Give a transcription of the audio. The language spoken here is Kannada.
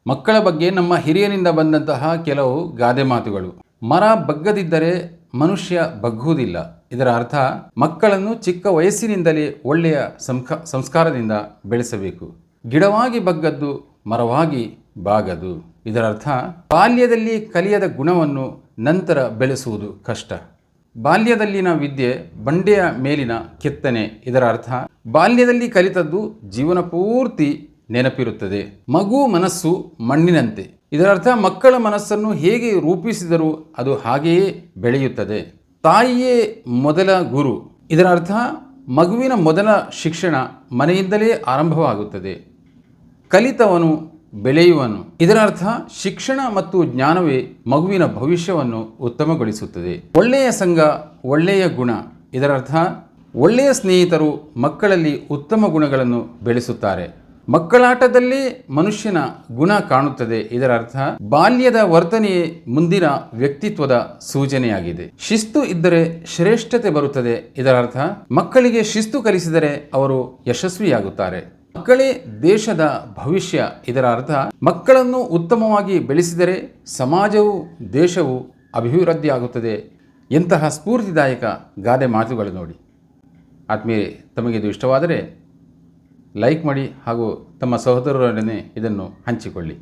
ಮಕ್ಕಳ ಬಗ್ಗೆ ನಮ್ಮ ಹಿರಿಯರಿಂದ ಬಂದಂತಹ ಕೆಲವು ಗಾದೆ ಮಾತುಗಳು. ಮರ ಬಗ್ಗದಿದ್ದರೆ ಮನುಷ್ಯ ಬಗ್ಗುವುದಿಲ್ಲ. ಇದರ ಅರ್ಥ ಮಕ್ಕಳನ್ನು ಚಿಕ್ಕ ವಯಸ್ಸಿನಿಂದಲೇ ಒಳ್ಳೆಯ ಸಂಸ್ಕಾರದಿಂದ ಬೆಳೆಸಬೇಕು. ಗಿಡವಾಗಿ ಬಗ್ಗದ್ದು ಮರವಾಗಿ ಬಾಗದು. ಇದರ ಅರ್ಥ ಬಾಲ್ಯದಲ್ಲಿ ಕಲಿಯದ ಗುಣವನ್ನು ನಂತರ ಬೆಳೆಸುವುದು ಕಷ್ಟ. ಬಾಲ್ಯದಲ್ಲಿನ ವಿದ್ಯೆ ಬಂಡೆಯ ಮೇಲಿನ ಕೆತ್ತನೆ. ಇದರ ಅರ್ಥ ಬಾಲ್ಯದಲ್ಲಿ ಕಲಿತದ್ದು ಜೀವನ ಪೂರ್ತಿ ನೆನಪಿರುತ್ತದೆ. ಮಗು ಮನಸ್ಸು ಮಣ್ಣಿನಂತೆ. ಇದರ ಅರ್ಥ ಮಕ್ಕಳ ಮನಸ್ಸನ್ನು ಹೇಗೆ ರೂಪಿಸಿದರೂ ಅದು ಹಾಗೆಯೇ ಬೆಳೆಯುತ್ತದೆ. ತಾಯಿಯೇ ಮೊದಲ ಗುರು. ಇದರ ಅರ್ಥ ಮಗುವಿನ ಮೊದಲ ಶಿಕ್ಷಣ ಮನೆಯಿಂದಲೇ ಆರಂಭವಾಗುತ್ತದೆ. ಕಲಿತವನು ಬೆಳೆಯುವನು. ಇದರ ಅರ್ಥ ಶಿಕ್ಷಣ ಮತ್ತು ಜ್ಞಾನವೇ ಮಗುವಿನ ಭವಿಷ್ಯವನ್ನು ಉತ್ತಮಗೊಳಿಸುತ್ತದೆ. ಒಳ್ಳೆಯ ಸಂಘ ಒಳ್ಳೆಯ ಗುಣ. ಇದರ ಅರ್ಥ ಒಳ್ಳೆಯ ಸ್ನೇಹಿತರು ಮಕ್ಕಳಲ್ಲಿ ಉತ್ತಮ ಗುಣಗಳನ್ನು ಬೆಳೆಸುತ್ತಾರೆ. ಮಕ್ಕಳಾಟದಲ್ಲಿ ಮನುಷ್ಯನ ಗುಣ ಕಾಣುತ್ತದೆ. ಇದರ ಅರ್ಥ ಬಾಲ್ಯದ ವರ್ತನೆಯೇ ಮುಂದಿನ ವ್ಯಕ್ತಿತ್ವದ ಸೂಚನೆಯಾಗಿದೆ. ಶಿಸ್ತು ಇದ್ದರೆ ಶ್ರೇಷ್ಠತೆ ಬರುತ್ತದೆ. ಇದರ ಅರ್ಥ ಮಕ್ಕಳಿಗೆ ಶಿಸ್ತು ಕಲಿಸಿದರೆ ಅವರು ಯಶಸ್ವಿಯಾಗುತ್ತಾರೆ. ಮಕ್ಕಳೇ ದೇಶದ ಭವಿಷ್ಯ. ಇದರ ಅರ್ಥ ಮಕ್ಕಳನ್ನು ಉತ್ತಮವಾಗಿ ಬೆಳೆಸಿದರೆ ಸಮಾಜವು ದೇಶವು ಅಭಿವೃದ್ಧಿಯಾಗುತ್ತದೆ. ಎಂತಹ ಸ್ಫೂರ್ತಿದಾಯಕ ಗಾದೆ ಮಾತುಗಳು ನೋಡಿ. ಆತ್ಮೀಯರೇ, ತಮಗೆ ಇದು ಇಷ್ಟವಾದರೆ ಲೈಕ್ ಮಾಡಿ ಹಾಗೂ ತಮ್ಮ ಸಹೋದರರೊಡನೆ ಇದನ್ನು ಹಂಚಿಕೊಳ್ಳಿ.